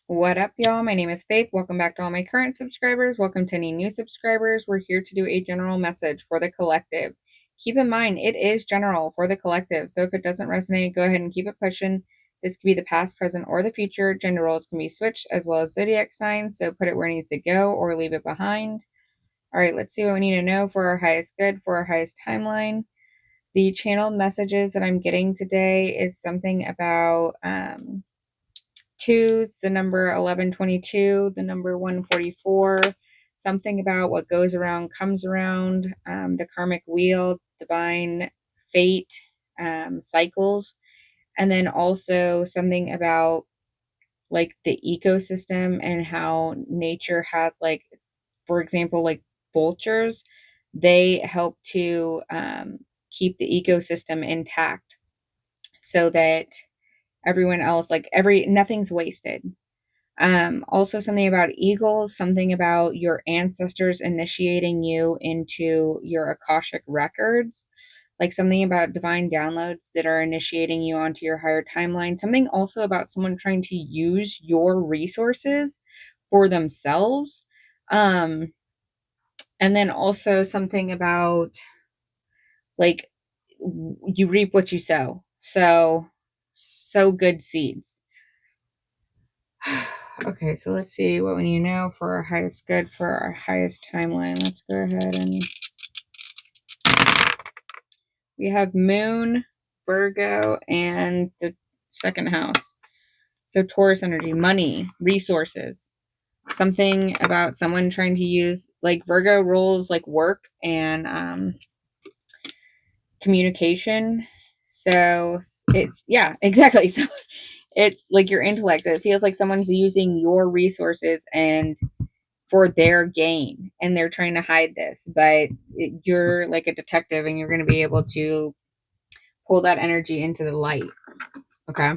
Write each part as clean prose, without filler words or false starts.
What up, y'all? My name is Faith. Welcome back to all my current subscribers. Welcome to any new subscribers. We're here to do a general message for the collective. Keep in mind, it is general for the collective. So if it doesn't resonate, go ahead and keep it pushing. This could be the past, present, or the future. Gender roles can be switched as well as zodiac signs. So put it where it needs to go or leave it behind. All right, let's see what we need to know for our highest good, for our highest timeline. The channeled messages that I'm getting today is something about twos, the number 1122, the number 144, something about what goes around comes around, the karmic wheel, divine fate, cycles, and then also something about like the ecosystem and how nature has, like, for example, like vultures, they help to keep the ecosystem intact so that everyone else, like nothing's wasted. Also something about eagles, something about your ancestors initiating you into your Akashic records, like something about divine downloads that are initiating you onto your higher timeline, something also about someone trying to use your resources for themselves. Um, and then also something about like you reap what you sow. So, sow good seeds. Okay, so let's see what we need to know for our highest good, for our highest timeline. Let's go ahead and we have Moon, Virgo, and the second house. So Taurus energy, money, resources. Something about someone trying to use, like Virgo rules like work and communication. So it's, yeah, exactly. So it's like your intellect. It feels like someone's using your resources and for their gain, and they're trying to hide this, but you're like a detective and you're going to be able to pull that energy into the light. Okay.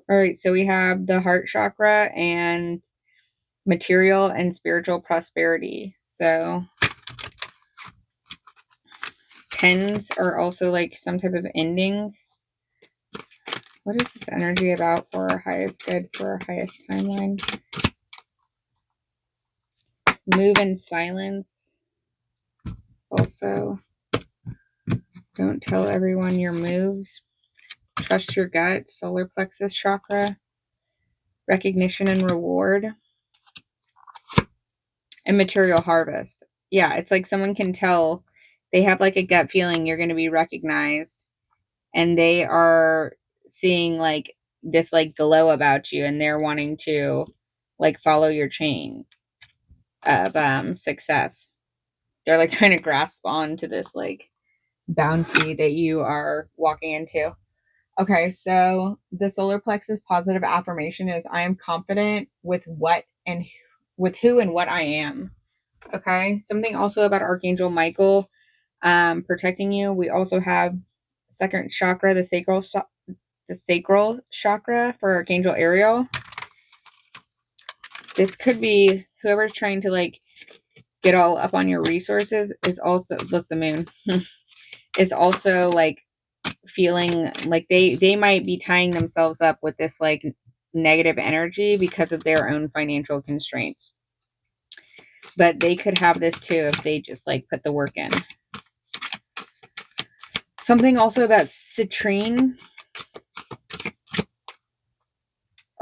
All right, so we have the heart chakra and material and spiritual prosperity. So tens are also like some type of ending. What is this energy about for our highest good, for our highest timeline? Move in silence. Also, don't tell everyone your moves. Trust your gut. Solar plexus chakra. Recognition and reward. And material harvest. Yeah, it's like someone can tell, they have like a gut feeling you're going to be recognized, and they are seeing like this like glow about you, and they're wanting to like follow your chain of success. They're like trying to grasp on to this like bounty that you are walking into. Okay, so the solar plexus positive affirmation is I am confident with what and with who and what I am. Okay, something also about Archangel Michael protecting you. We also have second chakra, the sacral chakra for Archangel Ariel. This could be whoever's trying to like get all up on your resources is also, look, the moon is also like feeling like they might be tying themselves up with this like negative energy because of their own financial constraints, but they could have this too if they just like put the work in. Something also about citrine.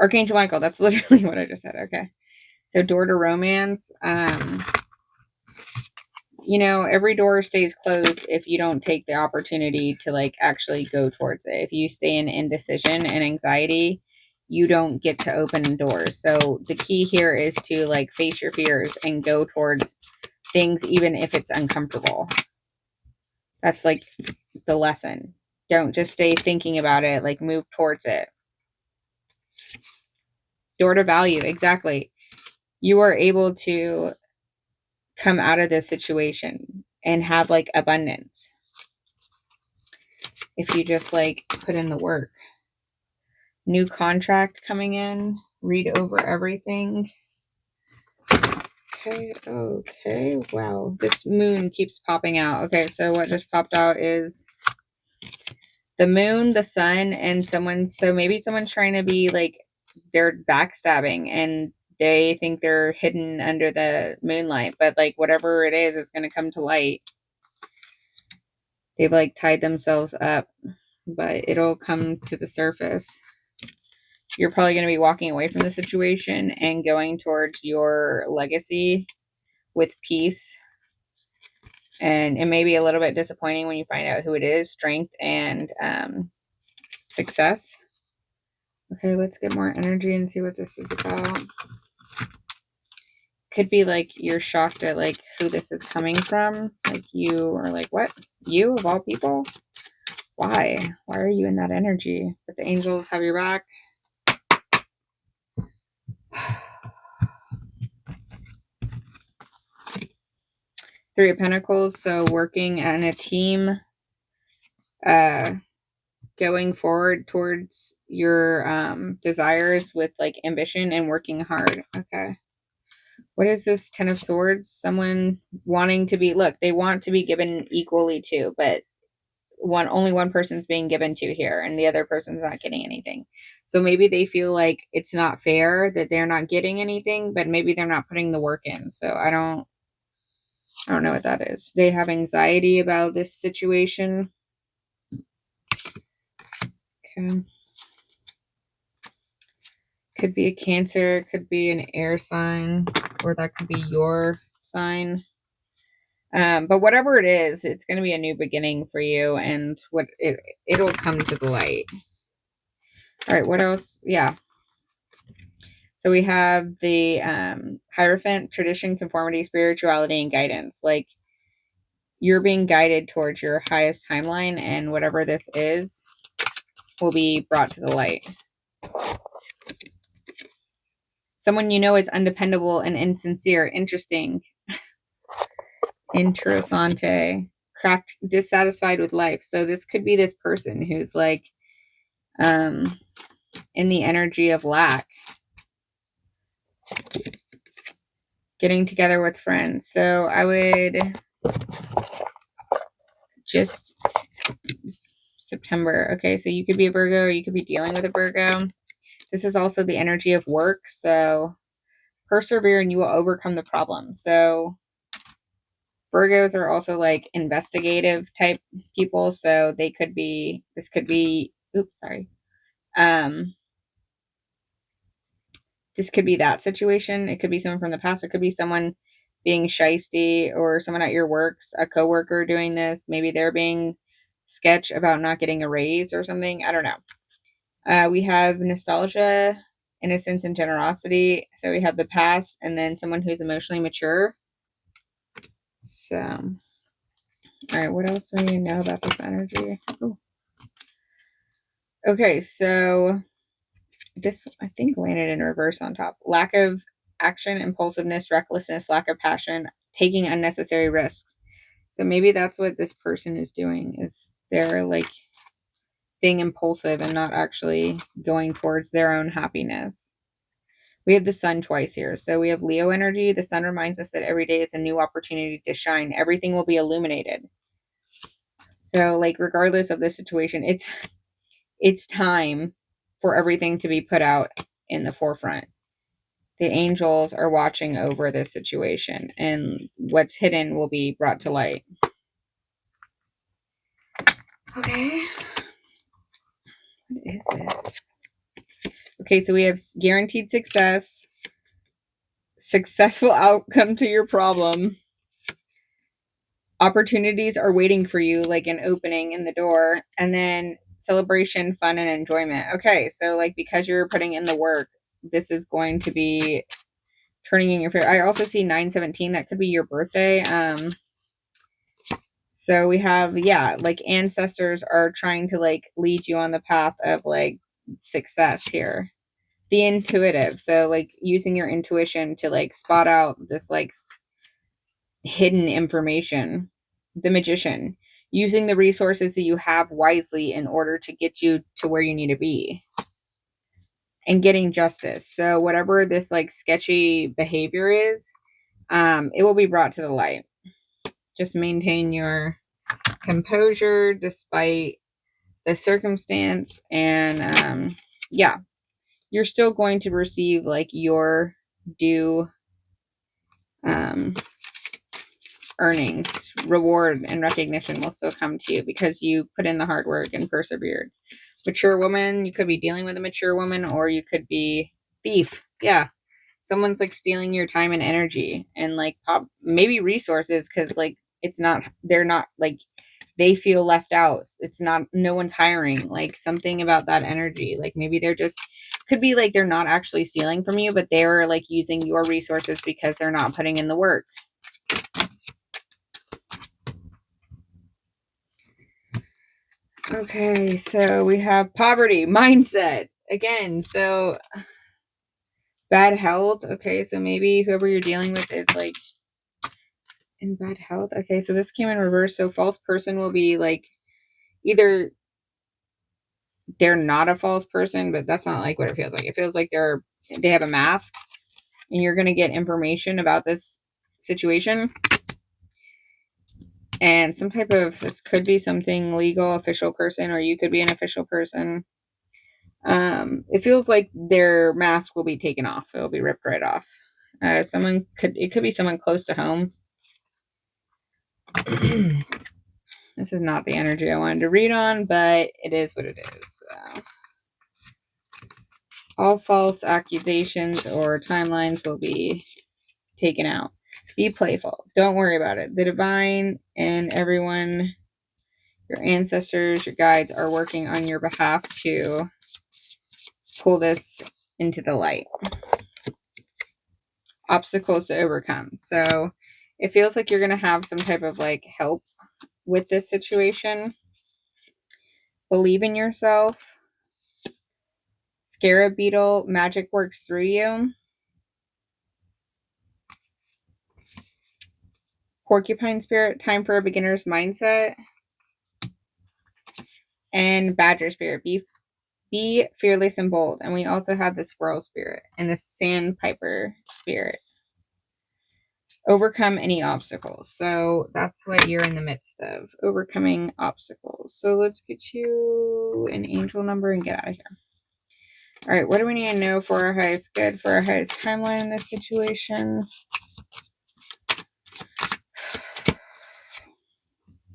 Archangel Michael, that's literally what I just said. Okay, so door to romance. You know, every door stays closed if you don't take the opportunity to like actually go towards it. If you stay in indecision and anxiety, you don't get to open doors. So the key here is to like face your fears and go towards things even if it's uncomfortable. That's like the lesson. Don't just stay thinking about it, like move towards it. Door to value, exactly. You are able to come out of this situation and have like abundance if you just like put in the work. New contract coming in, read over everything. Okay, wow, this moon keeps popping out. Okay, so what just popped out is the moon, the sun, and so maybe someone's trying to be like, they're backstabbing and they think they're hidden under the moonlight, but like whatever it is, it's going to come to light. They've like tied themselves up, but it'll come to the surface. You're probably going to be walking away from the situation and going towards your legacy with peace. And it may be a little bit disappointing when you find out who it is, strength and success. Okay, let's get more energy and see what this is about. Could be like you're shocked at like who this is coming from. Like you are like, what? You of all people? Why? Why are you in that energy? But the angels have your back. Three of Pentacles. So working in a team, going forward towards your desires with like ambition and working hard. Okay. What is this? 10 of Swords? Someone wanting to be, look, they want to be given equally too, but only one person's being given to here and the other person's not getting anything. So maybe they feel like it's not fair that they're not getting anything, but maybe they're not putting the work in. So I don't know what that is. They have anxiety about this situation. Okay. Could be a Cancer, could be an air sign, or that could be your sign. But whatever it is, it's going to be a new beginning for you, and it'll come to the light. All right, what else? Yeah. So we have the Hierophant, tradition, conformity, spirituality, and guidance. Like you're being guided towards your highest timeline, and whatever this is will be brought to the light. Someone you know is undependable and insincere. Interesting. Interessante. Cracked, dissatisfied with life. So this could be this person who's like in the energy of lack. Getting together with friends. So I would just September. Okay, so you could be a Virgo or you could be dealing with a Virgo. This is also the energy of work. So persevere and you will overcome the problem. So Virgos are also like investigative type people. So they could be, this could be, oops, sorry. This could be that situation. It could be someone from the past. It could be someone being shisty or someone at your works, a coworker doing this. Maybe they're being sketch about not getting a raise or something. I don't know. We have nostalgia, innocence, and generosity. So we have the past and then someone who's emotionally mature. So, all right, what else do we know about this energy? Ooh. Okay, so this I think landed in reverse on top. Lack of action, impulsiveness, recklessness, lack of passion, taking unnecessary risks. So maybe that's what this person is doing, is they're like being impulsive and not actually going towards their own happiness. We have the sun twice here. So we have Leo energy. The sun reminds us that every day is a new opportunity to shine. Everything will be illuminated. So like regardless of the situation, it's time for everything to be put out in the forefront. The angels are watching over this situation and what's hidden will be brought to light. Okay. What is this? Okay, so we have guaranteed success, successful outcome to your problem. Opportunities are waiting for you, like an opening in the door, and then celebration, fun, and enjoyment. Okay, so like because you're putting in the work, this is going to be turning in your favor. I also see 9/17. That could be your birthday. So we have, yeah, like ancestors are trying to like lead you on the path of like success here. The intuitive. So like using your intuition to like spot out this like hidden information. The magician. Using the resources that you have wisely in order to get you to where you need to be. And getting justice. So whatever this like sketchy behavior is, it will be brought to the light. Just maintain your composure despite the circumstance, and yeah, you're still going to receive like your due earnings, reward, and recognition will still come to you because you put in the hard work and persevered. Mature woman, you could be dealing with a mature woman, or you could be thief. Yeah, someone's like stealing your time and energy, and like maybe resources, because like they're not like, they feel left out. It's not, no one's hiring, like something about that energy. Like maybe they're just, could be like they're not actually stealing from you, but they're like using your resources because they're not putting in the work. Okay, so we have poverty mindset again. So bad health. Okay, so maybe whoever you're dealing with is like in bad health. Okay, so this came in reverse. So false person will be like, either they're not a false person, but that's not like what it feels like. It feels like they have a mask, and you're going to get information about this situation, and some type of, this could be something legal, official person, or you could be an official person. It feels like their mask will be taken off. It will be ripped right off. It could be someone close to home. This is not the energy I wanted to read on, but it is what it is. All false accusations or timelines will be taken out. Be playful. Don't worry about it. The divine and everyone, your ancestors, your guides, are working on your behalf to pull this into the light. Obstacles to overcome. So it feels like you're going to have some type of like help with this situation. Believe in yourself. Scarab beetle, magic works through you. Porcupine spirit, time for a beginner's mindset. And badger spirit, be fearless and bold. And we also have the squirrel spirit and the sandpiper spirit. Overcome any obstacles. So that's what you're in the midst of, overcoming obstacles. So let's get you an angel number and get out of here. All right, what do we need to know for our highest good, for our highest timeline in this situation?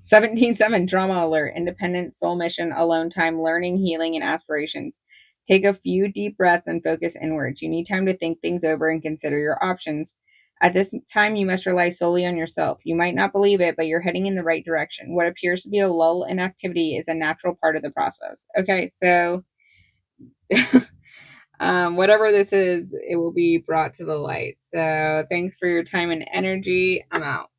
17-7, drama alert, independence, soul mission, alone time, learning, healing, and aspirations. Take a few deep breaths and focus inwards. You need time to think things over and consider your options. At this time, you must rely solely on yourself. You might not believe it, but you're heading in the right direction. What appears to be a lull in activity is a natural part of the process. Okay, so whatever this is, it will be brought to the light. So thanks for your time and energy. I'm out.